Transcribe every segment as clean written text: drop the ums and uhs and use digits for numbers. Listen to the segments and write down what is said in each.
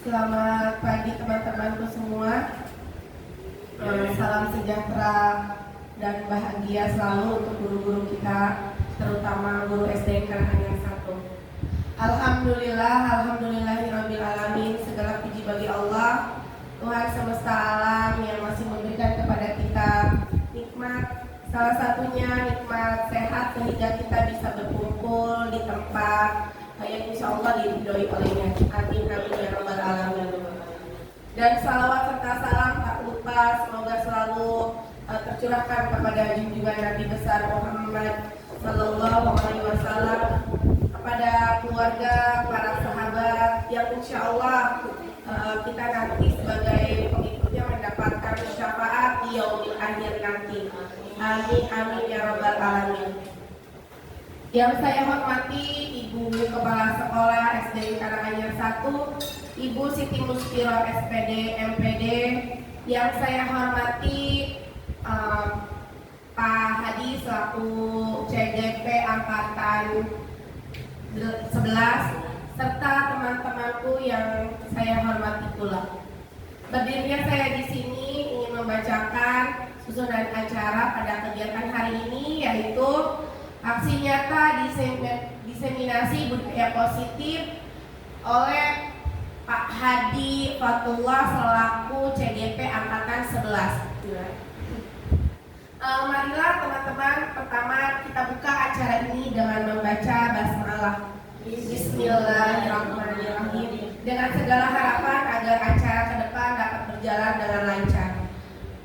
Selamat pagi teman-temanku semua. Salam sejahtera dan bahagia selalu untuk guru-guru kita, terutama guru SD Karanganyar 1. Alhamdulillahirabbil alamin. Segala puji bagi Allah, Tuhan semesta alam yang masih memberikan kepada kita nikmat, salah satunya nikmat sehat sehingga kita bisa berkumpul di tempat yang insya Allah diridhoi olehnya. Amin amin ya rabbal alamin. Dan salawat serta salam tak lupa semoga selalu tercurahkan kepada junjungan Nabi besar Muhammad Sallallahu Alaihi Wasallam, kepada keluarga, para sahabat yang insya Allah kita nanti sebagai pengikutnya mendapatkan syafaat di yaumil akhir nanti. Amin amin ya rabbal alamin. Yang saya hormati Ibu Kepala Sekolah SD Karanganyar 1, Ibu Siti Muspiro SPD MPD. Yang saya hormati Pak Hadi selaku CGP Angkatan 11, serta teman-temanku yang saya hormati pula. Berdirinya saya di sini ingin membacakan susunan acara pada kegiatan hari ini, yaitu aksi nyata diseminasi budaya positif oleh Pak Hadi Fatullah selaku CGP Angkatan 11. Marilah teman-teman, pertama kita buka acara ini dengan membaca basmalah. Bismillahirrahmanirrahim. Dengan segala harapan agar acara ke depan dapat berjalan dengan lancar.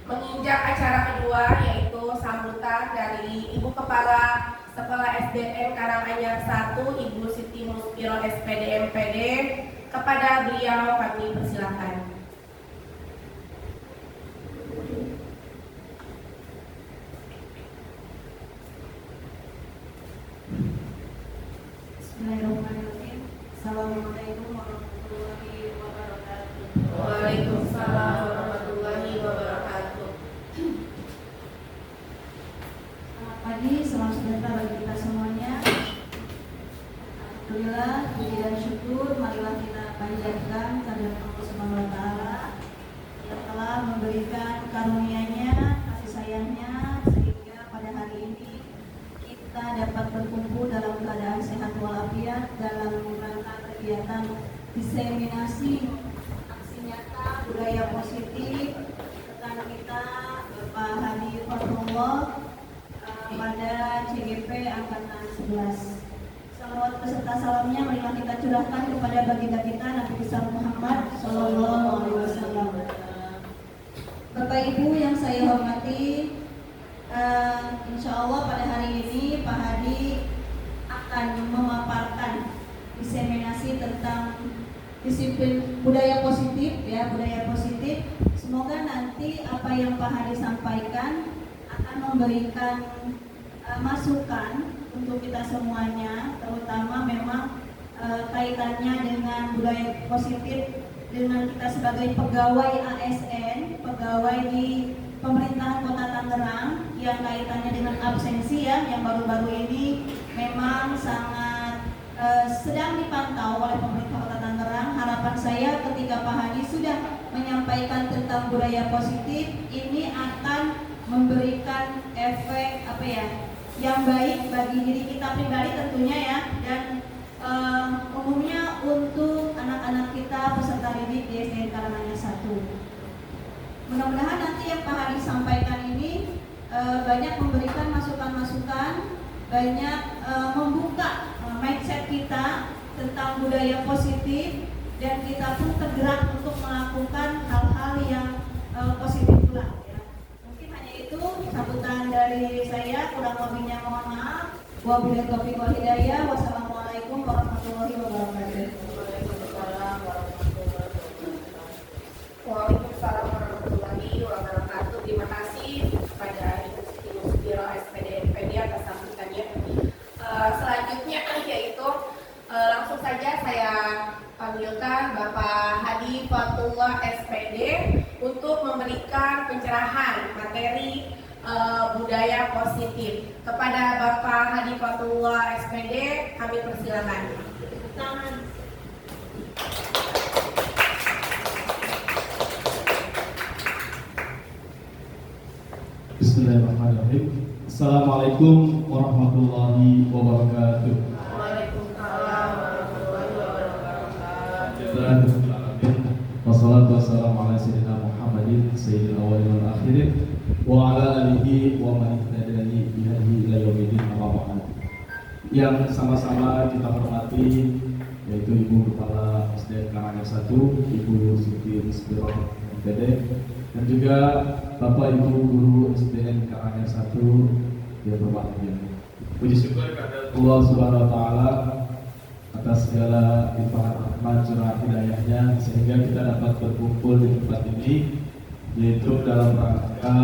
Menginjak acara kedua, yaitu sambutan dari Ibu Kepala Sekolah SDN Karanganyar 1, Ibu Siti Muspiro SPD MPD. Kepada beliau kami persilakan. Bismillahirrahmanirrahim. Assalamualaikum warahmatullahi wabarakatuh. Waalaikumsalam warahmatullahi wabarakatuh. Selamat pagi, salam sejahtera bagi kita semuanya. Alhamdulillah, puji dan syukur marilah kita panjatkan kehadirat Allah Subhanahu wa taala yang telah memberikan karunia-Nya, kasih sayang-Nya, sehingga pada hari ini kita dapat berkumpul dalam keadaan sehat walafiat dalam rangka kegiatan diseminasi aksi nyata budaya positif rekan kita Bapak Hadi Fatullah pada CGP Angkatan 11. Salawat beserta salamnya marilah kita curahkan kepada baginda kita Nabi besar Muhammad Sallallahu Alaihi Wasallam. Bapak Ibu yang saya hormati, insya Allah pada hari ini Pak Hadi akan memaparkan diseminasi tentang disiplin budaya positif, ya, budaya positif. Semoga nanti apa yang Pak Hadi sampaikan akan memberikan masukan untuk kita semuanya, terutama memang kaitannya dengan budaya positif dengan kita sebagai pegawai ASN, pegawai di pemerintahan Kota Tangerang yang kaitannya dengan absensi, ya, yang baru-baru ini memang sangat sedang dipantau oleh pemerintah Kota Tangerang. Harapan saya ketika Pak Hadi sudah menyampaikan tentang budaya positif ini akan memberikan efek yang baik bagi diri kita pribadi tentunya, ya, dan umumnya untuk anak-anak kita peserta didik di SDN Karanganyar 1. Mudah-mudahan nanti yang Pak Hadi sampaikan ini banyak memberikan masukan-masukan, banyak membuka mindset kita tentang budaya positif, dan kita pun tergerak untuk melakukan hal-hal yang positif pula, ya. Mungkin hanya itu sambutan dari saya, kurang lebihnya mohon maaf. Wabillahi taufiq wal hidayah. Wassalamualaikum warahmatullahi wabarakatuh. Waalaikumsalam warahmatullahi wabarakatuh. Terima kasih kepada Ibu Siti Muspiro SPD MPD atas sambutannya. Selanjutnya yaitu langsung saja saya panggilkan Bapak Hadi Fatullah SPD untuk memberikan pencerahan materi budaya positif. Kepada Bapak Hadi Fatullah SPD kami persilakan. Bismillahirrahmanirrahim. Assalamualaikum warahmatullahi wabarakatuh. Waalaikumsalam warahmatullahi wabarakatuh. Bismillahirrahmanirrahim. Wassalatu wassalamu ala sayyidina Muhammadin sayyidil awwalin wal akhirin wa ala alihi wa man ihtada bihadihi ila yaumil amma ba'd. Yang sama-sama kita hormati yaitu Ibu Kepala SDN Karanganyar 1, Ibu Siti Rizkyah MPD, dan juga Bapak Ibu Guru SDN Karanganyar 1 yang berbahagia. Puji syukur kepada Allah Subhanahu wa taala atas segala limpahan rahmat curah hidayahnya sehingga kita dapat berkumpul di tempat ini, yaitu dalam rangka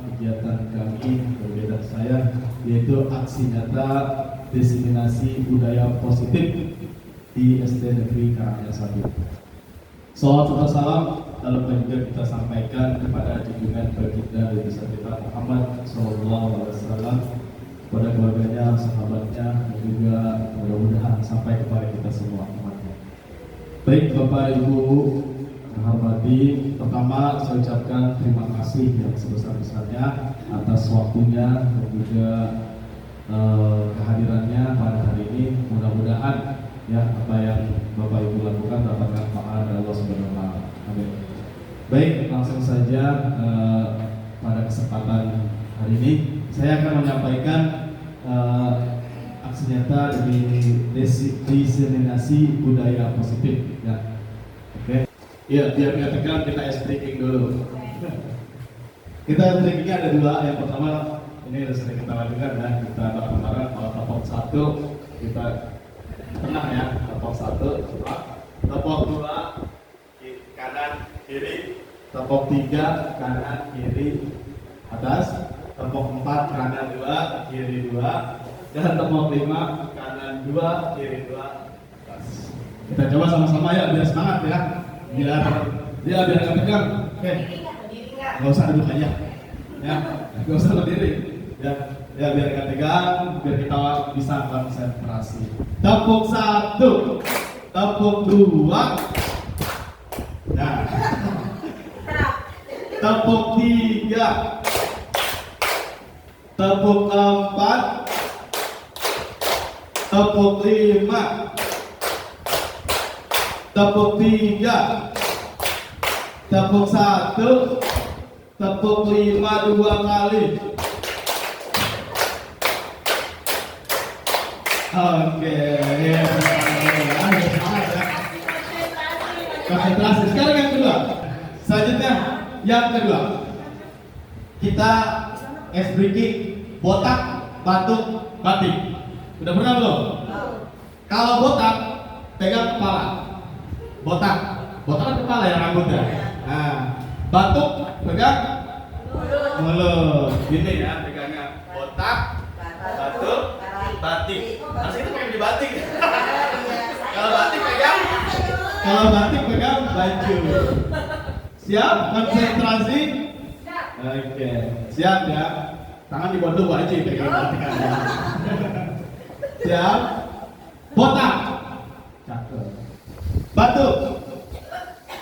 kegiatan kami berbeda saya, yaitu aksi nyata diseminasi budaya positif di SD Negeri Karanganyar 1. Salawat dan salam lalu juga kita sampaikan kepada junjungan baginda Nabi kita Muhammad SAW, kepada keluarganya, sahabatnya, dan juga mudah-mudahan sampai kepada kita semua umatnya. Baik Bapak Ibu yang hormati, pertama saya ucapkan terima kasih yang sebesar-besarnya atas waktunya dan juga kehadirannya pada hari ini. Mudah-mudahan ya apa yang Bapak Ibu lakukan dapatkan pahala dari Allah Subhanahu wa taala. Amin. Baik, langsung saja pada kesempatan hari ini saya akan menyampaikan aksi nyata dari diseminasi budaya positif ya. Oke. Iya, biar nggak tegang kita ice breaking dulu. Kita ice breakingnya ada dua. Yang pertama ini sudah sering kita lakukan ya, kita bareng-bareng kalau topok 1 kita tengah ya, topok 1 topok 2 kanan kiri, topok 3 kanan kiri atas, topok 4 kanan 2 kiri 2, dan topok 5 kanan 2 kiri 2 atas. Kita coba sama-sama ya biar semangat ya, biar nggak tegang. Oke, nggak usah duduk aja ya, nggak usah berdiri ya, biar nggak tegang, biar kita bisa konsentrasi. Tepuk 1, tepuk 2, nah, tepuk 3, tepuk 4, tepuk 5, tepuk 3, tepuk 1, tepuk 5 2 kali. Oke, ya. Konsentrasi. Sekarang yang kedua. Selanjutnya yang kedua. Kita ice breaking botak, batuk, batik. Udah pernah belum? Kalau botak pegang kepala. Botak kan kepala ya, rambutnya. Nah, batuk pegang mulut. Gini ya pegangnya. Botak, batuk, batik. Harus itu pengen di batik. Kalau batik pegang baju. Siap? Konsentrasi. Oke, siap ya. Tangan di bawah aja pegang batik aja. Siap? Botak. Cakep. Batuk.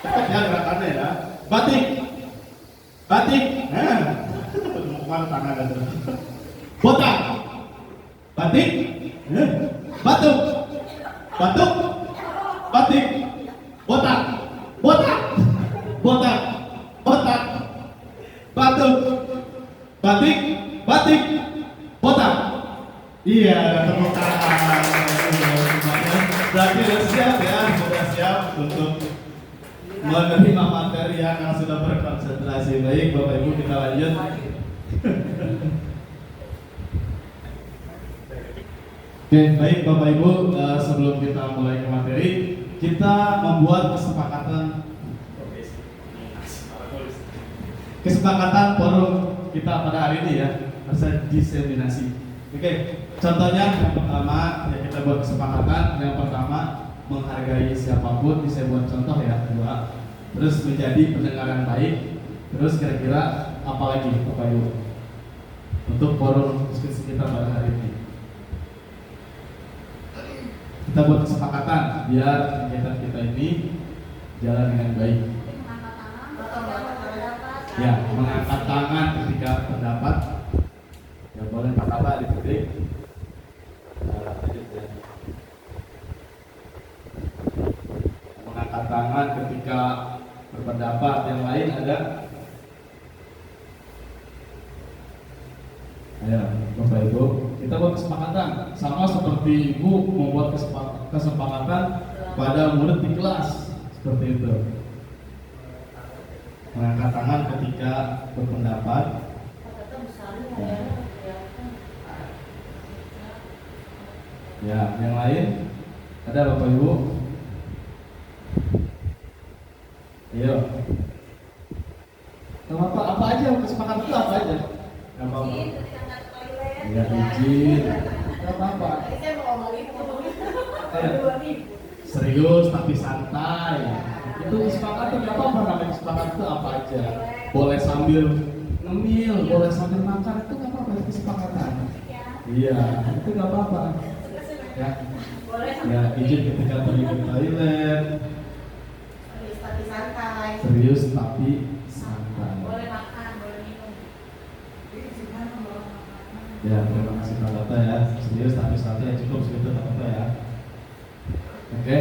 Cakep ya gerakannya ya. Batik. Mana tangan ada. Botak. Batik. Batuk. Batik. Botak. Batuk. Batik. Botak. Iya, ada tepuk tangan. Berarti sudah siap ya, sudah siap untuk menerima materi yang sudah berkonsentrasi. Baik, Bapak Ibu kita lanjut. Oke, baik Bapak Ibu, sebelum kita mulai ke materi, kita membuat kesepakatan forum kita pada hari ini ya, masa diseminasi. Oke, contohnya yang pertama ya kita buat kesepakatan. Yang pertama menghargai siapapun, bisa buat contoh ya. Dua, terus menjadi pendengaran baik. Terus kira-kira apa lagi Bapak Ibu untuk forum diskusi kita pada hari ini? Kita buat kesepakatan biar kegiatan kita ini jalan dengan baik. Ya, mengangkat tangan ketika pendapat Ya boleh martabak diketik. Lanjut ya. Mengangkat tangan ketika berpendapat. Yang lain ada? Ayo, Bapak Ibu, kita buat kesepakatan sama seperti Ibu membuat kesepakatan pada murid di kelas seperti itu. Mengangkat tangan ketika berpendapat. Ya, yang lain ada Bapak Ibu? Ayo. Apa aja kesepakatan itu apa aja? Gak apa-apa. Ya izin. Gak apa-apa. Serius tapi santai. Itu kesepakatan gak apa-apa. Namanya kesepakatan itu apa aja. Boleh sambil ngemil, boleh sambil makan, itu gak apa-apa. Itu kesepakatan. Iya, itu gak apa-apa. Ya, ya izin ketika pergi ke toilet. Serius tapi santai. Serius tapi santai. Boleh makan, boleh minum. Ya, terima kasih Pak Data ya. Serius tapi santai, cukup segitu Pak Data ya. Oke,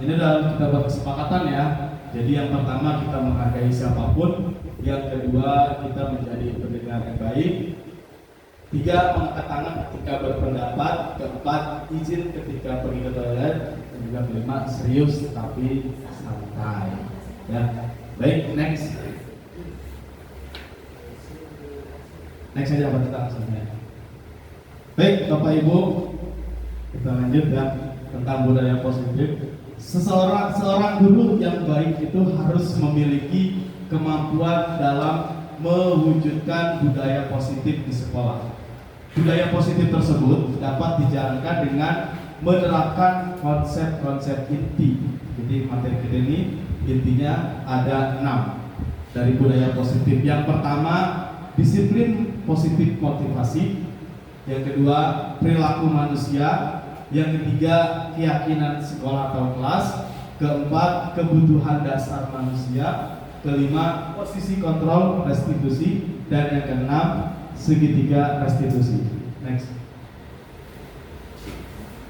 ini udah kita buat kesepakatan ya. Jadi yang pertama kita menghargai siapapun, yang kedua kita menjadi pendengar yang baik, tiga mengangkat tangan ketika berpendapat, keempat izin ketika pergi ke toilet, dan juga kelima serius tapi santai. Ya, baik next aja Pak Data langsungnya. Baik Bapak Ibu, kita lanjut ya tentang budaya positif. Seorang guru yang baik itu harus memiliki kemampuan dalam mewujudkan budaya positif di sekolah. Budaya positif tersebut dapat dijalankan dengan menerapkan konsep-konsep inti. Jadi materi kita ini intinya ada 6 dari budaya positif. Yang pertama, disiplin positif motivasi. Yang kedua, perilaku manusia. Yang ketiga, keyakinan sekolah atau kelas. Keempat, kebutuhan dasar manusia. Kelima, posisi kontrol restitusi. Dan yang keenam, segitiga restitusi. Next.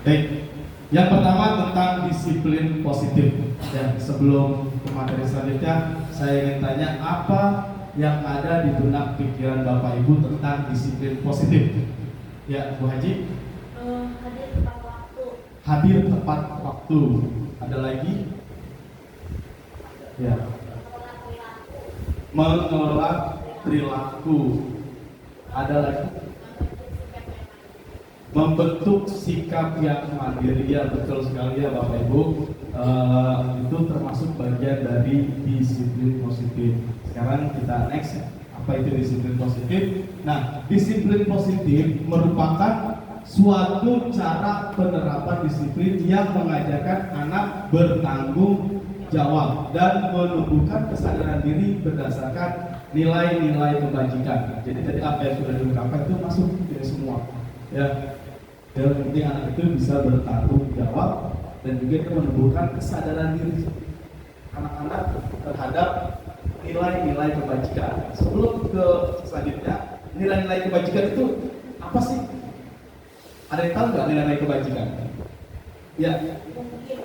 Baik, yang pertama tentang disiplin positif. Dan sebelum ke materi selanjutnya, saya ingin tanya apa yang ada di benak pikiran Bapak Ibu tentang disiplin positif. Ya, Bu Haji. Hadir tepat waktu. Hadir tepat waktu. Ada lagi? Ya. Mengelola perilaku. Ada lagi? Membentuk sikap yang mandiri. Ya, betul sekali ya Bapak Ibu. Itu termasuk bagian dari disiplin positif. Sekarang kita next. Apa itu disiplin positif? Nah, disiplin positif merupakan suatu cara penerapan disiplin yang mengajarkan anak bertanggung jawab dan menumbuhkan kesadaran diri berdasarkan nilai-nilai kebajikan. Jadi tadi apa yang sudah diungkapkan itu masuk dari semua. Ya, yang penting anak itu bisa bertanggung jawab dan juga itu menumbuhkan kesadaran diri anak-anak terhadap nilai-nilai kebajikan. Sebelum ke selanjutnya, nilai-nilai kebajikan itu apa sih? Ada yang tahu nggak nilai-nilai kebajikan? Ya. Mungkin.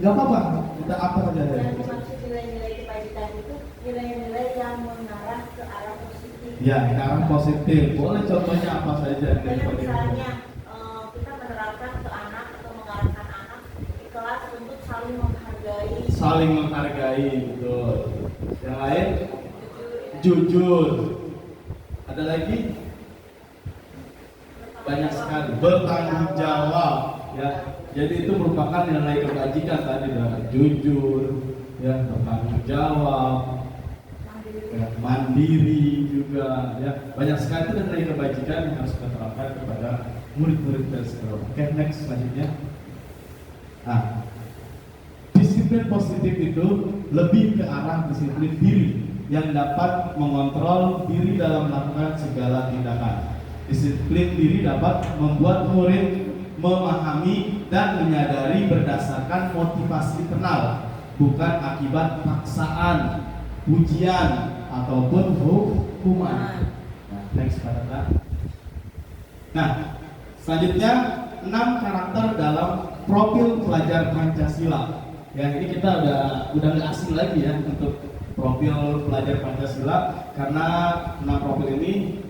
Nggak apa-apa. Kita apa saja ya? Yang dimaksud nilai-nilai kebajikan itu nilai-nilai yang mengarah ke arah positif. Ya, ke arah positif. Boleh contohnya apa saja? Misalnya kita menerapkan ke anak atau mengarahkan anak di kelas untuk saling menghargai. Saling menghargai, betul. Yang lain? Jujur. Ada lagi? Banyak sekali. Bertanggung jawab. Ya, jadi itu merupakan nilai kebajikan tadi, jujur, ya, bertanggung jawab, ya, mandiri juga, ya, banyak sekali itu nilai kebajikan yang harus kita terapkan kepada murid-murid dan sekolah. Oke, next selanjutnya. Nah, disiplin positif itu lebih ke arah disiplin diri yang dapat mengontrol diri dalam melakukan segala tindakan. Disiplin diri dapat membuat murid memahami dan menyadari berdasarkan motivasi internal, bukan akibat paksaan, pujian ataupun hukuman. Next Pak. Nah, selanjutnya 6 karakter dalam profil pelajar Pancasila. Yang ini kita udah nggak asing lagi ya untuk profil pelajar Pancasila, karena 6 profil ini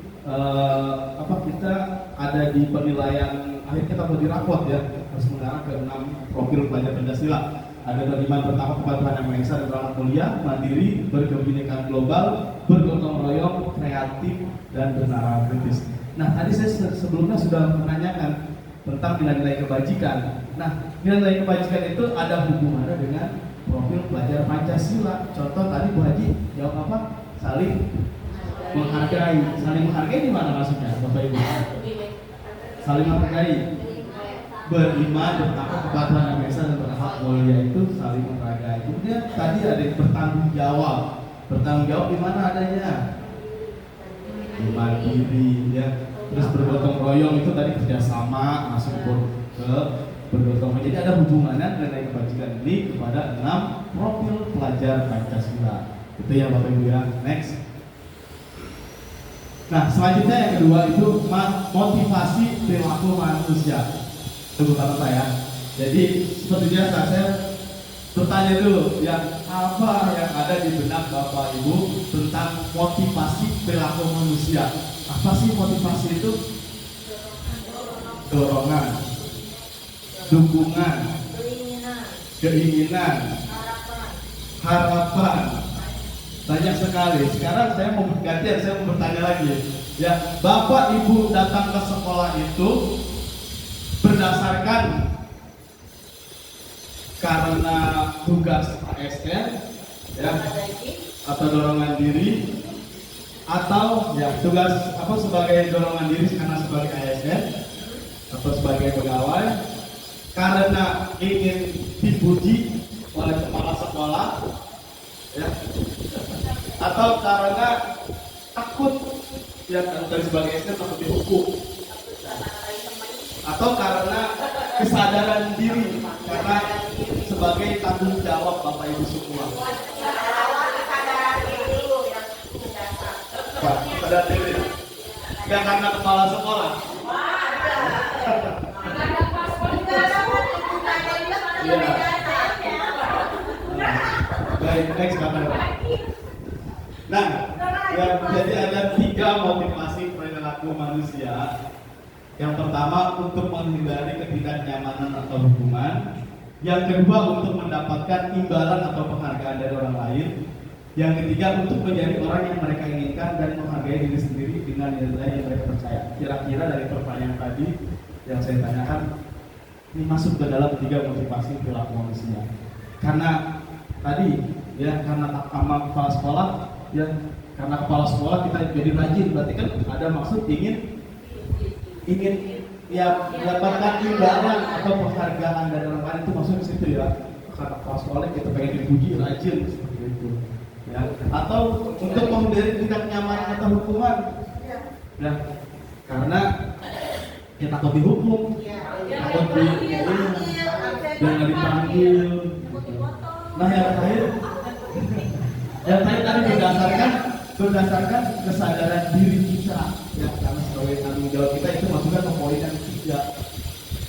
kita ada di penilaian akhir kita mau dirapot ya, harus mengarah ke 6 profil pelajar Pancasila. Ada beriman pertama kepada Tuhan Yang Maha Esa dan beranak mulia, mandiri, berkebinekaan global, bergotong royong, kreatif, dan bernalar kritis. Nah, tadi saya sebelumnya sudah menanyakan tentang nilai-nilai kebajikan. Nah, nilai-nilai kebajikan itu ada hubungannya dengan profil pelajar Pancasila. Contoh tadi Bu Haji jawab apa? Saling menghargai. Saling menghargai di mana maksudnya, Bapak Ibu? Saling menghargai. Beriman, bertakwa kepada Tuhan Yang Maha Esa dan berakhlak mulia itu saling menghargai. Kemudian tadi ada yang bertanggung jawab. Bertanggung jawab di mana adanya? Mandiri ya. Terus bergotong royong itu tadi kerjasama, masuk ke bergotong royong. Jadi ada hubungannya nilai kebajikan ini kepada 6 profil pelajar Pancasila. Itu ya Bapak Ibu ya. Next. Nah, selanjutnya yang kedua itu motivasi perilaku manusia. Tunggu kata saya. Jadi seperti biasa saya bertanya dulu, yang apa yang ada di benak Bapak Ibu tentang motivasi perilaku manusia? Apa sih motivasi itu? Dorongan, dukungan, keinginan, harapan. Banyak sekali. Sekarang saya mau bergantian, saya mau bertanya lagi. Ya, Bapak Ibu datang ke sekolah itu berdasarkan karena tugas ASN ya, atau dorongan diri, atau ya tugas apa sebagai dorongan diri karena sebagai ASN atau sebagai pegawai, karena ingin dipuji oleh kepala sekolah ya, atau karena takut ya dari sebagai ASN takut dihukum, atau karena kesadaran diri karena sebagai tanggung jawab Bapak Ibu semua. Kesadaran diri. Enggak karena kepala sekolah. Ya. Baik, next Bapak. Nah, ya, jadi ada 3 motivasi perilaku manusia. Yang pertama untuk menghindari ketidaknyamanan atau hubungan. Yang kedua untuk mendapatkan imbalan atau penghargaan dari orang lain. Yang ketiga untuk menjadi orang yang mereka inginkan dan menghargai diri sendiri dengan nilai yang mereka percaya. Kira-kira dari pertanyaan tadi yang saya tanyakan, ini masuk ke dalam 3 motivasi perilaku manusia. Karena tadi ya, karena sama kepala sekolah ya, karena kepala sekolah kita jadi rajin, berarti kan ada maksud ingin ya mendapatkan imbalan atau penghargaan dari orang lain, itu maksudnya ke situ ya. Karena kepala sekolah kita pengen dipuji, rajin seperti itu ya. Atau untuk menghindari tidak nyaman atau hukuman ya, karena kita takut dihukum, takut dipanggil. Nah yang terakhir tadi berdasarkan kesadaran diri kita ya, karena sebagai tanggung jawab kita itu masukkan ke poin yang 3.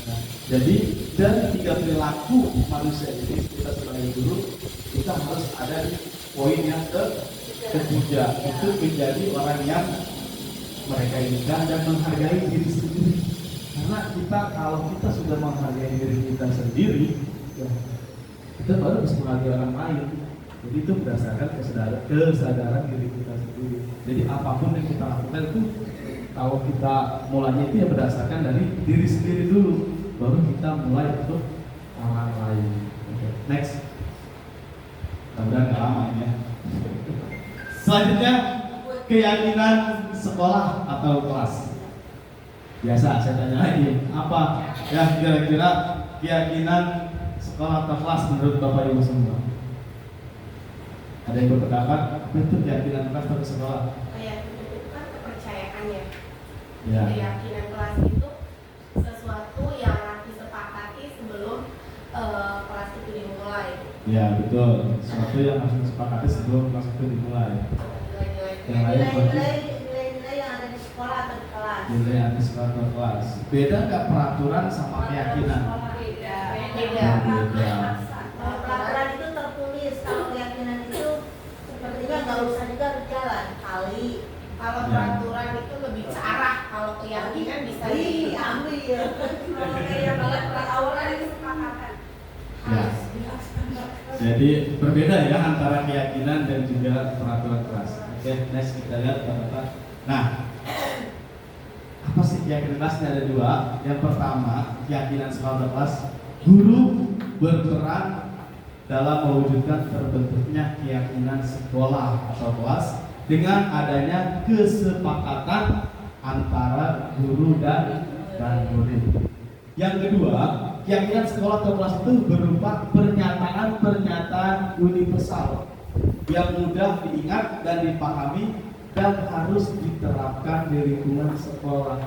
Nah, jadi dari 3 perilaku manusia ini kita sebagai guru kita harus ada di poin yang ketiga, itu menjadi orang yang mereka inginkan dan menghargai diri sendiri. Karena kalau kita sudah menghargai diri kita sendiri ya, kita baru bisa menghargai orang lain. Jadi itu berdasarkan kesadaran diri kita sendiri. Jadi apapun yang kita lakukan itu, kalau kita mulainya itu ya berdasarkan dari diri sendiri dulu, baru kita mulai untuk orang lain. Okay. Next. Mudah-mudahan nggak lama ini ya. Selanjutnya keyakinan sekolah atau kelas. Biasa saya tanya lagi, apa ya kira-kira keyakinan sekolah atau kelas menurut Bapak Ibu semua? Ada yang berpendapat itu keyakinan kelas atau sekolah? Keyakinan itu kan kepercayaan ya. Ya. Keyakinan kelas itu sesuatu yang disepakati sebelum kelas itu dimulai. Ya betul, sesuatu yang harus disepakati sebelum kelas itu dimulai. Nilai-nilai Yang lain Nilai-nilai yang ada di Nilai atas kakak kelas. Beda nggak peraturan sama keyakinan? Beda. Kalau peraturan itu tertulis, kalau keyakinan itu sepertinya nggak usah juga jalan kali. Kalau peraturan itu lebih ke arah, kalau keyakinan bisa diambil. kayak banget awalnya disepakatan. Ya. Jadi berbeda ya antara keyakinan dan juga peraturan kelas. Oke, next kita lihat teman-teman. Nah, apa sih keyakinan kelasnya? Ada dua. Yang pertama, keyakinan sekolah kelas, guru berperan dalam mewujudkan terbentuknya keyakinan sekolah atau kelas dengan adanya kesepakatan antara guru dan murid. Yang kedua, keyakinan sekolah atau kelas itu berupa pernyataan-pernyataan universal yang mudah diingat dan dipahami dan harus diterapkan di lingkungan sekolah.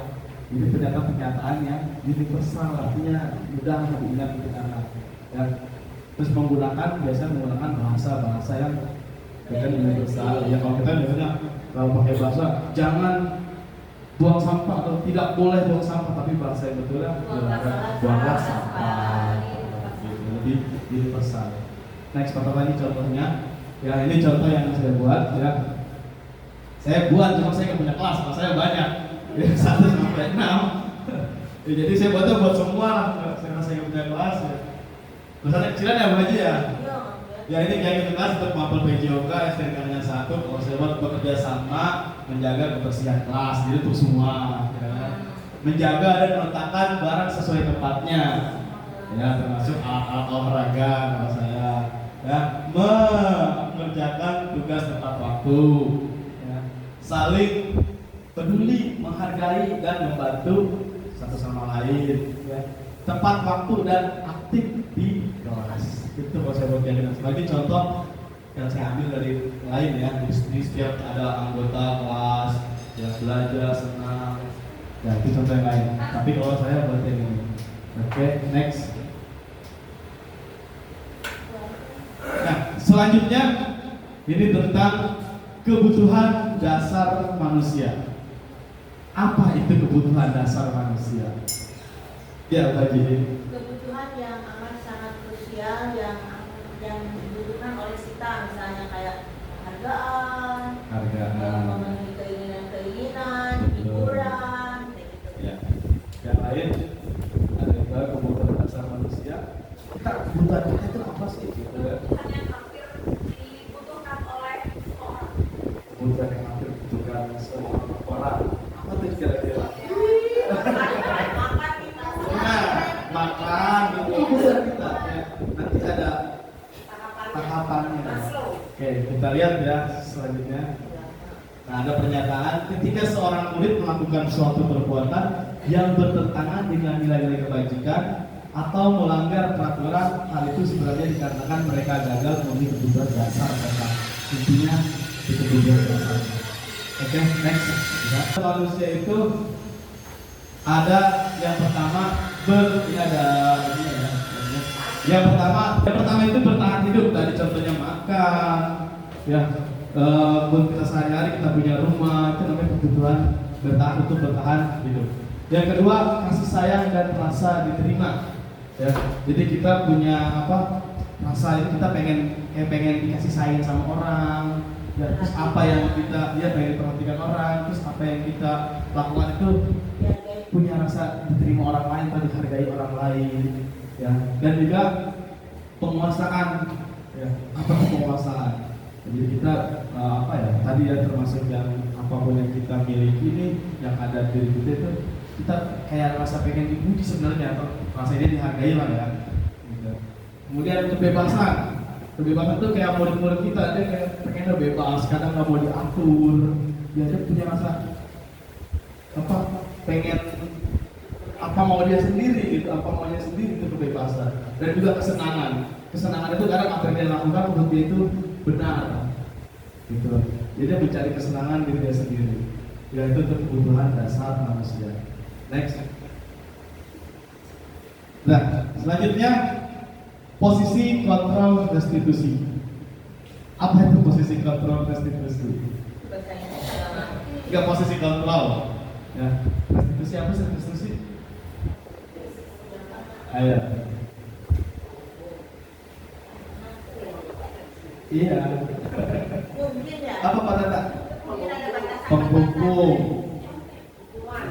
Jadi pernyataan yang universal, artinya mudah diingat di anak. Ya. Terus biasanya menggunakan bahasa yang universal. Ya kalau kita biasanya kalau pakai bahasa jangan buang sampah atau tidak boleh buang sampah, tapi bahasa yang betul buanglah sampah. Lebih universal. Next, ini contohnya. Ya ini contoh yang saya buat. Ya, saya buat cuma saya nggak punya kelas, kelas saya banyak. Ya, 1 sampai 6. Ya, jadi saya buatnya buat semua. Saya nggak punya kelas. Ya. Tulisannya kecilan ya Bu Haji ya. Ya ini kayak kelas untuk mapel PJOK STNK-nya 1. Kalau saya buat bekerja sama menjaga kebersihan kelas, jadi untuk semua. Ya. Menjaga dan meletakkan barang sesuai tempatnya. Ya termasuk alat olahraga kalau saya. Ya mengerjakan tugas tepat waktu. Ya. Saling peduli, menghargai dan membantu satu sama lain. Ya. Tepat waktu dan aktif di kelas. Itu kalau saya buat keyakinan. Sebagai contoh yang saya ambil dari lain ya, di setiap ada anggota kelas yang belajar senang. Ya itu contoh yang lain. Tapi kalau saya buat yang ini. Oke, next. Nah, selanjutnya ini tentang kebutuhan dasar manusia. Apa itu kebutuhan dasar manusia? Ya, bagi kebutuhan yang amat sangat krusial yang dibutuhkan oleh kita, misalnya kayak hargaan, memenuhi keinginan, hiburan, kayak gitu. Ya. Yang lain ada kebutuhan dasar manusia. Kebutuhan kita itu apa sih? Kebutuhan yang hampir dibutuhkan oleh orang. Kebutuhan yang hampir dibutuhkan semua orang. Apa tuh kira-kira? Makan itu kebutuhan kita. Ya. Nanti ada tahapannya. Oke, kita lihat ya selanjutnya. Nah, ada pernyataan ketika seorang murid melakukan suatu perbuatan yang bertentangan dengan nilai-nilai kebajikan atau melanggar peraturan, hal itu sebenarnya dikarenakan mereka gagal memenuhi kebutuhan dasar mereka. Intinya itu kebutuhan dasar. Oke, next. Manusia itu ada yang pertama yang pertama itu bertahan hidup. Tadi contohnya makan, ya. Buat kita sehari-hari kita punya rumah, itu namanya kebutuhan bertahan hidup. Yang kedua, kasih sayang dan rasa diterima. Ya, jadi kita punya rasa itu kita pengen dikasih sayang sama orang. Ya, terus apa yang kita pengen diperhatikan orang, terus apa yang kita lakukan itu punya rasa diterima orang lain atau dihargai orang lain. Ya, dan juga penguasaan. Ya, apa penguasaan? Jadi kita tadi ya termasuk yang apapun yang kita miliki ini yang ada di diri kita itu kita kayak rasa pengen dipuji sebenarnya atau rasa ini dihargai lah ya. Gitu. Kemudian kebebasan itu kayak murid-murid kita dia kayak pengen bebas, kadang nggak mau diatur, dia punya rasa pengen mau dia sendiri gitu, itu kebebasan. Dan juga kesenangan itu kadang apa yang dia lakukan menurut dia itu benar gitu. Jadi dia mencari kesenangan diri dia sendiri. Ya itu kebutuhan dasar manusia. Next. Nah, selanjutnya posisi kontrol restitusi. Apa itu posisi kontrol restitusi? Enggak posisi kontrol. Ya, restitusi apa sih restitusi? Ayo. Iya. Mungkin ya. Apa Pak Tata? Mungkin ada batasan. Penghukum.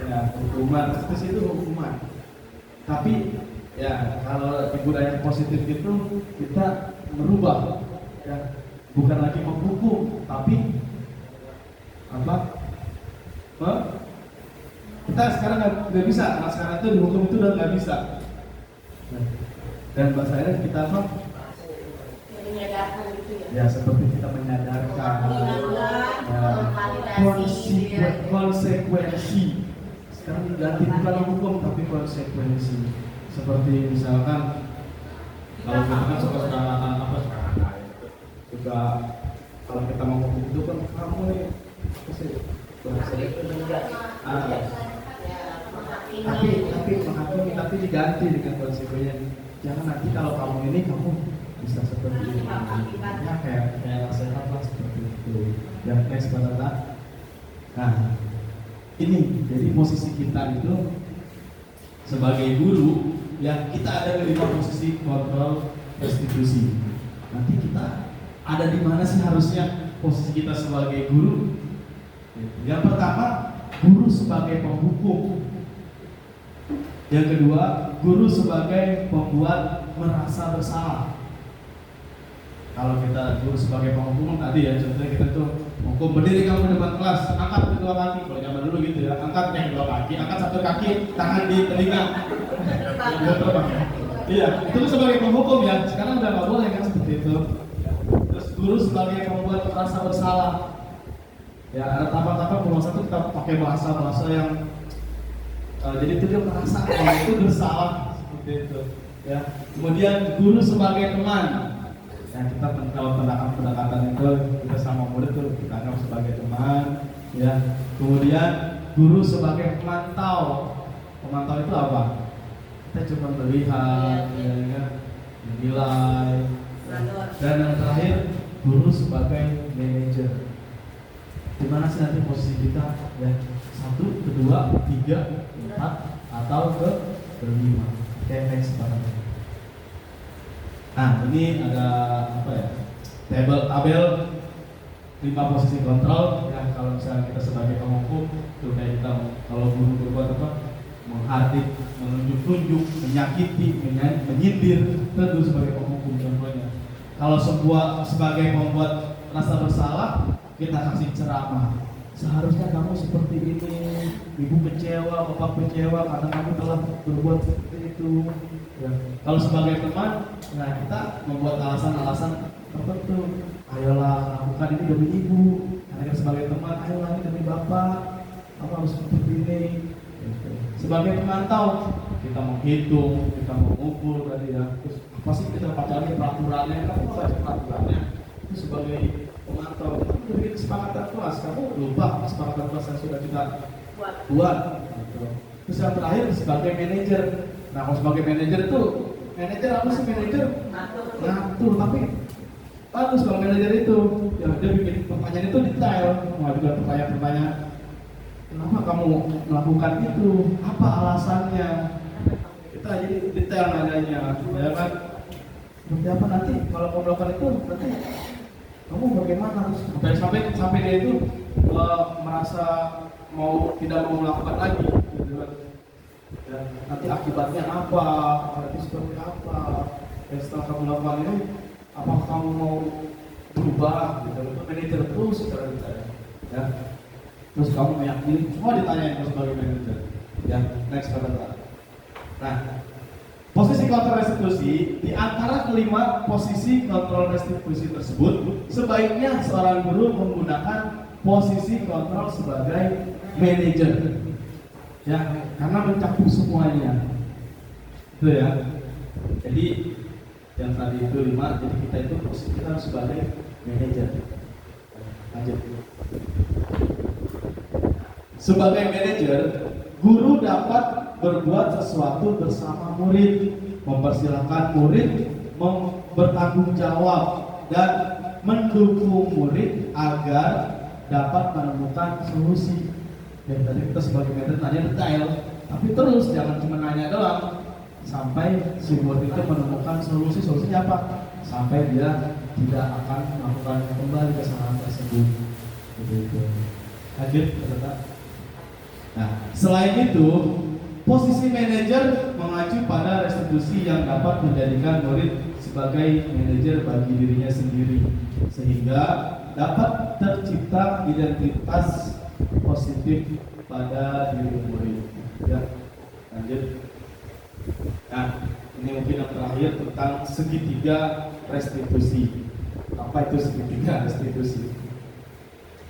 Ya, hukuman. Restitusi itu hukuman. Tapi ya kalau di budaya positif itu kita merubah, ya bukan lagi menghukum, tapi apa? Kita sekarang nggak bisa. Nah, sekarang itu dihukum itu udah nggak bisa. Dan bahasa akhirnya kita apa? Menyadarkan gitu ya. Ya seperti kita menyadarkan konsekuensi. Sekarang diganti bukan hukum tapi konsekuensi. Seperti misalkan kalau kita kan suka apa juga kalau kita mau hukum itu kan kamu nih tapi menghakimi tapi diganti dengan konsekuensi. Jangan nanti kalau kamu ini kamu bisa seperti ini. Ya kayak nasihat lah seperti itu. Yang next pada. Nah, ini jadi posisi kita itu sebagai guru, ya kita ada di posisi kontrol restitusi. Nanti kita ada di mana sih harusnya posisi kita sebagai guru? Yang pertama, guru sebagai penghukum. Yang kedua, guru sebagai pembuat merasa bersalah. Kalau kita guru sebagai penghukum tadi ya, contohnya kita tuh hukum berdiri kamu di depan kelas, angkat kedua kaki. Kalau zaman dulu gitu ya, angkat yang dua kaki, angkat satu kaki, tangan di telinga. Iya, itu sebagai penghukum ya. Sekarang udah nggak boleh kan seperti itu. Terus guru sebagai pembuat merasa bersalah. Ya, ada tahapan-tahapan penguasa itu kita pakai bahasa yang jadi itu dia merasa kalau itu bersalah seperti itu. Ya, kemudian guru sebagai teman. Ya, kita kalau pendekatan itu kita sama murid tuh kita anggap sebagai teman. Ya, kemudian guru sebagai pemantau. Pemantau itu apa? Kita cuma melihat, ya, menilai. Dan yang terakhir guru sebagai manajer. Di mana sih nanti posisi kita? Ya, 1, 2, 3, 4 atau ke 5. Kayak next banget. Nah, ini ada apa ya? Tabel 5 posisi kontrol. Ya, kalau misalnya kita sebagai penghukum, tuh kayak kita kalau guru berbuat apa? Menghardik, menunjuk-nunjuk, menyakiti, menyindir, tentu sebagai penghukum contohnya. Kalau sebagai pembuat rasa bersalah, kita kasih ceramah. Seharusnya kamu seperti ini, ibu kecewa, bapak kecewa karena kamu telah berbuat seperti itu. Ya. Kalau sebagai teman, nah kita membuat alasan-alasan tertentu. Ayolah lakukan ini demi ibu. Karena sebagai teman, ayolah ini demi bapak. Kamu harus seperti ini. Gitu. Sebagai pemantau, kita menghitung, kita mengukur tadi ya. Terus apa sih kita pacarin peraturannya? Kamu baca peraturannya. Itu sebagai pemantau. Itu bikin kesepakatan kelas. Kamu lupa kesepakatan kelas yang sudah kita buat. Gitu. Terus yang terakhir sebagai manajer. Nah, kalau sebagai manajer itu, manajer apa sih manajer? Ngatur, tapi bagus kalau manajer itu, ya dia bikin pertanyaan itu detail, mengajukan pertanyaan-pertanyaan. Kenapa kamu melakukan itu? Apa alasannya? Kita jadi detail nadanya, ya kan? Seperti apa nanti kalau kamu melakukan itu, nanti kamu bagaimana harus sampai dia itu merasa tidak mau melakukan lagi, gitu kan? Ya, nanti akibatnya apa? Nanti seperti apa? Dan setelah kamu lakukan ini, apakah kamu mau berubah? Gitu. Itu manajer terus secara detail. Ya. Terus kamu meyakini semua ditanyain sebagai manajer. Ya, next pada. Nah, posisi kontrol restitusi di antara kelima posisi kontrol restitusi tersebut, sebaiknya seorang guru menggunakan posisi kontrol sebagai manajer. Ya, karena mencakup semuanya. Itu ya. Jadi yang tadi itu 5, jadi kita itu posisi kita harus sebagai manajer. Lanjut. Sebagai manajer, guru dapat berbuat sesuatu bersama murid, mempersilahkan murid bertanggung jawab dan mendukung murid agar dapat menemukan solusi. Ya tadi kita sebagai manajer nanya detail, tapi terus jangan cuma nanya doang, sampai si bot itu menemukan solusinya apa, sampai dia tidak akan melakukan kembali kesalahan tersebut. Begitu. Lanjut, Pak. Nah, selain itu, posisi manajer mengacu pada restitusi yang dapat menjadikan murid sebagai manajer bagi dirinya sendiri, sehingga dapat tercipta identitas positif pada diri murid. Ya, lanjut. Nah, ini mungkin yang terakhir tentang segitiga restitusi. Apa itu segitiga restitusi?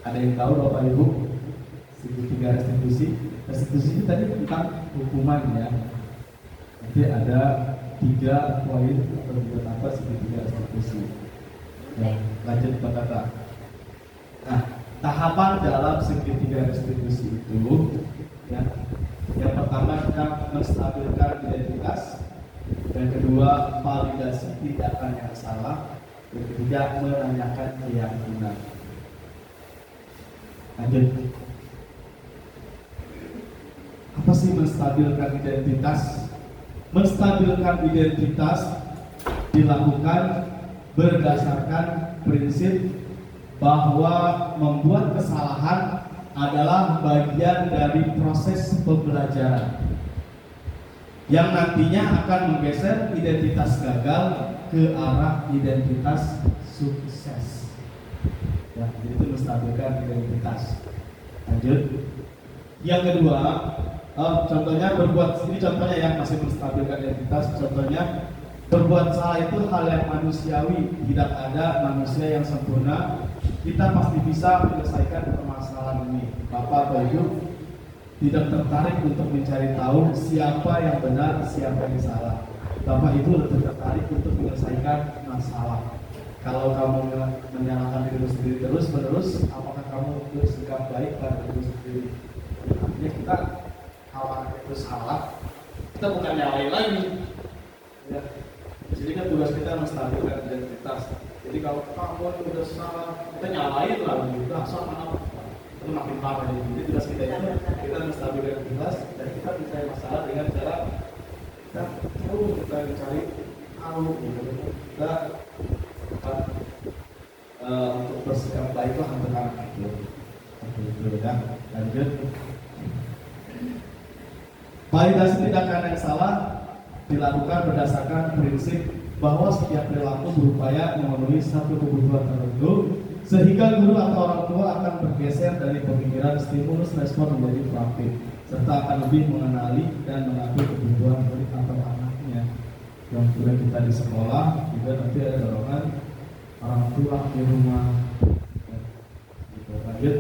Ada yang tahu Bapak Ibu? Segitiga restitusi. Restitusi itu tadi tentang hukuman ya. Nanti ada 3 poin atau 3 tahap segitiga restitusi. Ya, lanjut Pak Tata. Nah, tahapan dalam segitiga restitusi itu ya, yang pertama kita menstabilkan identitas, yang kedua validasi tindakan yang salah, yang ketiga menanyakan keyakinan. Lanjut. Apa sih menstabilkan identitas? Menstabilkan identitas dilakukan berdasarkan prinsip bahwa membuat kesalahan adalah bagian dari proses pembelajaran yang nantinya akan menggeser identitas gagal ke arah identitas sukses. Ya, jadi itu menstabilkan identitas. Lanjut. Yang kedua, contohnya ini contohnya yang masih menstabilkan identitas. Contohnya berbuat salah itu hal yang manusiawi, tidak ada manusia yang sempurna. Kita pasti bisa menyelesaikan permasalahan ini. Bapak atau Ibu tidak tertarik untuk mencari tahu siapa yang benar, siapa yang salah. Bapak Ibu lebih tertarik untuk menyelesaikan masalah. Kalau kamu menyalahkan diri sendiri terus-menerus, apakah kamu bersikap baik pada diri sendiri? Artinya kita kalau itu salah, kita bukan nyalain lagi. Ya. Jadi kan tugas kita menstabilkan identitas. Jadi kalau kamu udah salah, kita nyalain lagi, udah asal mana? Itu makin parah. Jadi tugas kita itu kita menstabilkan identitas dan kita mencari masalah dengan cara kita cari tahu, gitu. Kita untuk bersikap baik lah antara itu. Ya. Lanjut. Validasi tindakan yang salah dilakukan berdasarkan prinsip bahwa setiap perilaku berupaya memenuhi satu kebutuhan tertentu, sehingga guru atau orang tua akan bergeser dari pemikiran stimulus respon menjadi proaktif, serta akan lebih mengenali dan mengakui kebutuhan murid atau anaknya. Yang sudah kita di sekolah juga nanti ada dorongan orang tua di rumah. Lanjut.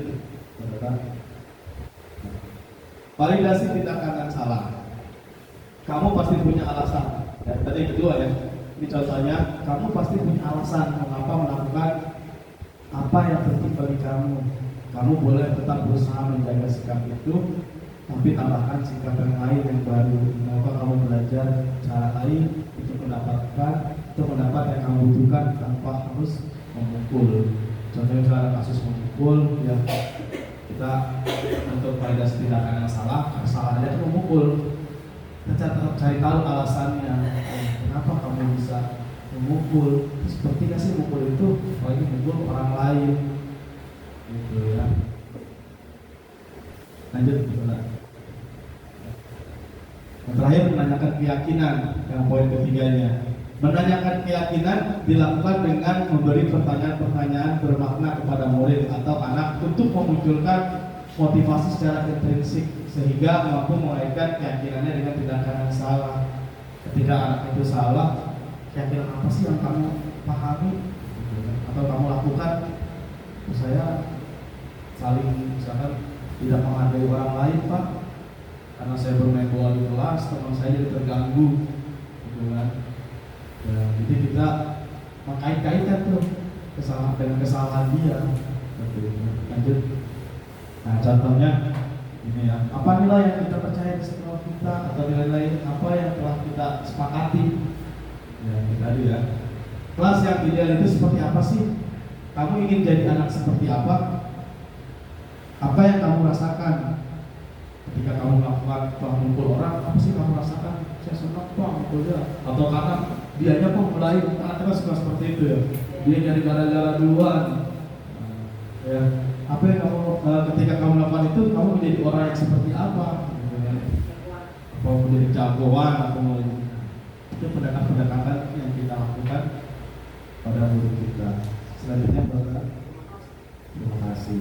Validasi tindakan yang salah. Kamu pasti punya alasan. Ya, tadi kedua ya. Ini contohnya, kamu pasti punya alasan mengapa melakukan apa yang penting bagi kamu. Kamu boleh tetap berusaha menjaga sikap itu, tapi tambahkan sikap yang lain yang baru. Mengapa kamu belajar cara lain untuk mendapat yang kamu butuhkan tanpa harus memukul. Contohnya misalnya kasus memukul, ya kita untuk validasi tindakan yang salah, kesalahannya itu memukul. Kita cari tahu alasannya, kenapa kamu bisa memukul. Seperti nggak sih mukul itu, apalagi mukul orang lain, gitu ya. Lanjut, gimana? Yang terakhir menanyakan keyakinan, yang poin ketiganya. Menanyakan keyakinan dilakukan dengan memberi pertanyaan-pertanyaan bermakna kepada murid atau anak untuk memunculkan motivasi secara intrinsik sehingga mampu mengaitkan keyakinannya dengan tindakan yang salah. Ketika anak itu salah, keyakinan apa sih yang kamu pahami atau kamu lakukan? Saya saling misalkan tidak menghargai orang lain, Pak, karena saya bermain bola di kelas, teman saya jadi terganggu, gitu kan? Ya, jadi kita mengkait-kaitkan tuh kesalahan dengan kesalahan dia. Lanjut. Nah, contohnya ini ya, apa nilai yang kita percaya di sekolah kita atau nilai-nilai apa yang telah kita sepakati? Ya, ini tadi ya. Kelas yang ideal itu seperti apa sih? Kamu ingin jadi anak seperti apa? Apa yang kamu rasakan? ketika kamu melakukan telah mukul orang, apa sih kamu rasakan? Saya suka mukul dia, atau karena dianya mulai, karena suka seperti itu ya, dia nyari gara-gara duluan. Ya, apa yang kamu ketika kamu melakukan itu, kamu menjadi orang yang seperti apa? Apa menjadi jagoan atau itu pendekatan yang kita lakukan pada murid kita. Selanjutnya Bapak. Terima kasih.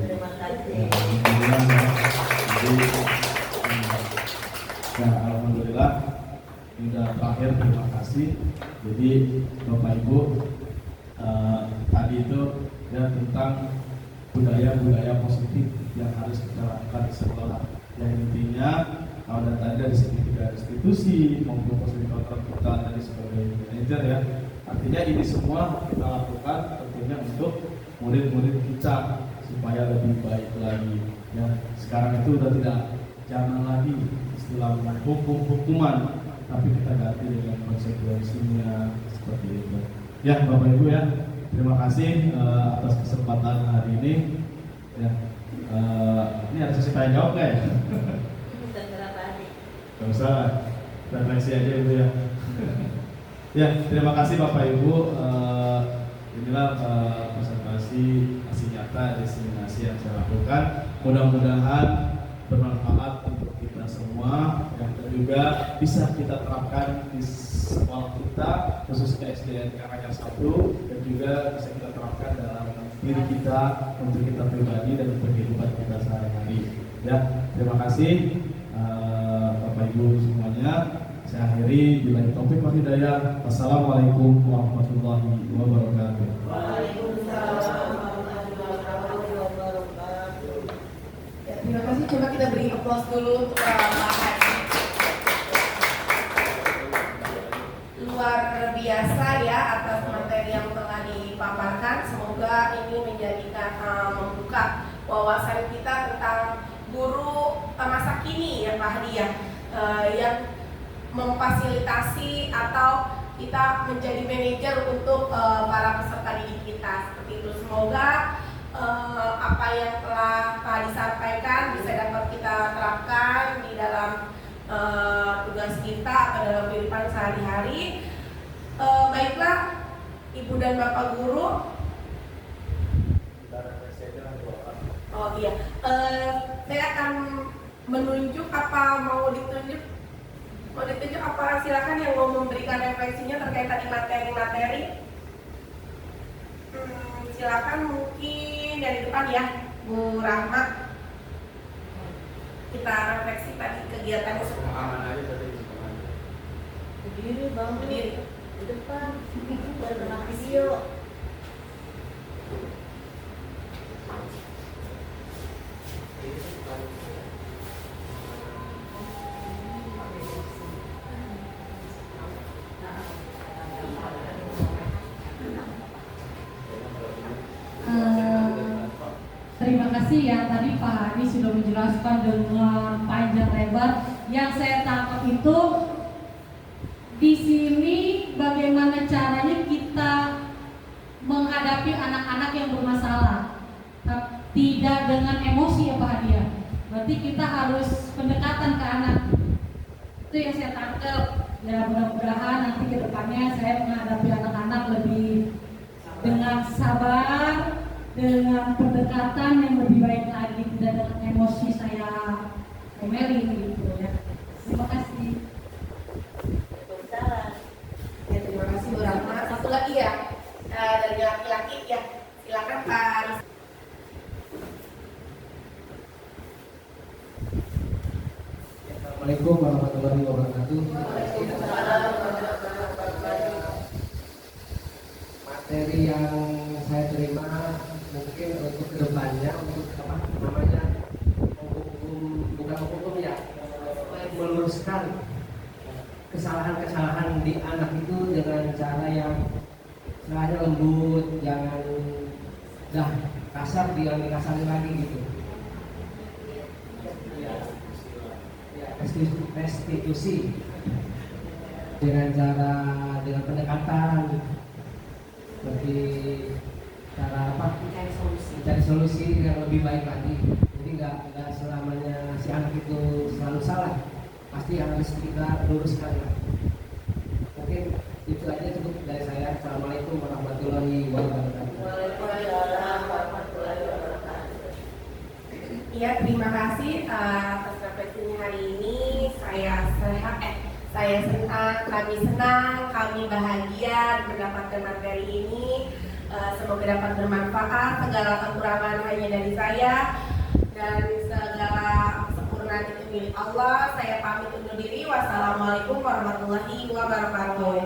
Alhamdulillah. Ini sudah terakhir, terima kasih. Jadi Bapak Ibu, tadi itu ya tentang budaya-budaya positif yang harus kita lakukan di sekolah. Yang intinya kalau tadi dari segi tiga institusi maupun positif kita tadi sebagai manajer ya, artinya ini semua kita lakukan tentunya untuk murid-murid kita supaya lebih baik lagi. Ya, sekarang itu udah tidak jangan lagi istilah hukuman, tapi kita ganti dengan konsekuensinya seperti itu. Ya, Bapak Ibu ya, terima kasih atas kesempatan hari ini. Ya, ini ada sesi tanya jawab nggak ya? Gak usah, refleksi aja Ibu ya. Ya, terima kasih Bapak Ibu. Inilah presentasi hasil nyata destinasi yang saya lakukan. Mudah-mudahan bermanfaat untuk kita semua dan juga bisa kita terapkan di sekolah kita, khususnya SDN Karanganyar 1, dan juga bisa kita terapkan dalam diri kita untuk kita pribadi dan untuk kehidupan kita sehari-hari. Ya, terima kasih Bapak Ibu semuanya. Saya akhiri bila taufiq wal hidayah. Wassalamualaikum warahmatullahi wabarakatuh. Waalaikumsalam warahmatullahi wabarakatuh. Ya, terima kasih. Coba kita beri aplaus dulu untuk Pak Haji. Luar biasa ya atas materi yang telah dipaparkan. Semoga ini menjadikan membuka wawasan kita tentang guru masa kini ya Pak Hadi ya, yang memfasilitasi atau kita menjadi manajer untuk para peserta didik kita seperti itu. Semoga apa yang telah Pak Hadi sampaikan bisa dapat kita terapkan di dalam tugas kita atau dalam kehidupan sehari-hari. Baiklah Ibu dan Bapak guru. Oh iya, saya akan menunjuk apa mau ditunjuk apa, silakan yang mau memberikan refleksinya terkait tadi materi-materi. Silakan mungkin dari depan ya, Bu Rahmat. Kita refleksi tadi kegiatan seperti apa. Berdiri bang, Berdiri di depan, baru kena video. Terima kasih ya, tadi Pak Hadi sudah menjelaskan dengan panjang lebar. Yang saya tangkap itu di sini bagaimana caranya kita menghadapi anak-anak yang bermasalah, tidak dengan emosi ya Pak Hadi ya. Berarti kita harus pendekatan ke anak. Itu yang saya tangkap. Ya mudah-mudahan nanti ke depannya saya menghadapi anak-anak lebih dengan sabar, dengan pendekatan yang lebih baik lagi, tidak dengan emosi saya omelin gitu ya. Terima kasih. Ya, terima kasih Bu Rahmat. Satu lagi ya, dari laki-laki ya, silakan Pak Aris. Assalamualaikum warahmatullahi wabarakatuh. Materi yang saya terima mungkin untuk kedepannya, untuk apa namanya, bukan hukum ya, meluruskan kesalahan-kesalahan di anak itu dengan cara yang caranya lembut, jangan dah kasar, jangan dikasari lagi gitu. Restitusi dengan pendekatan seperti cara apa, cari solusi yang lebih baik lagi. Jadi nggak selamanya si anak itu selalu salah, pasti harus kita luruskan. Mungkin itu aja cukup dari saya. Assalamualaikum warahmatullahi wabarakatuh. Waalaikumsalam warahmatullahi wabarakatuh. Iya, terima kasih atas refleksinya hari ini. Saya senang, kami bahagia mendapatkan materi ini. Semoga dapat bermanfaat. Segala kekurangan hanya dari saya dan segala kesempurnaan itu milik Allah. Saya pamit undur diri. Wassalamualaikum warahmatullahi wabarakatuh.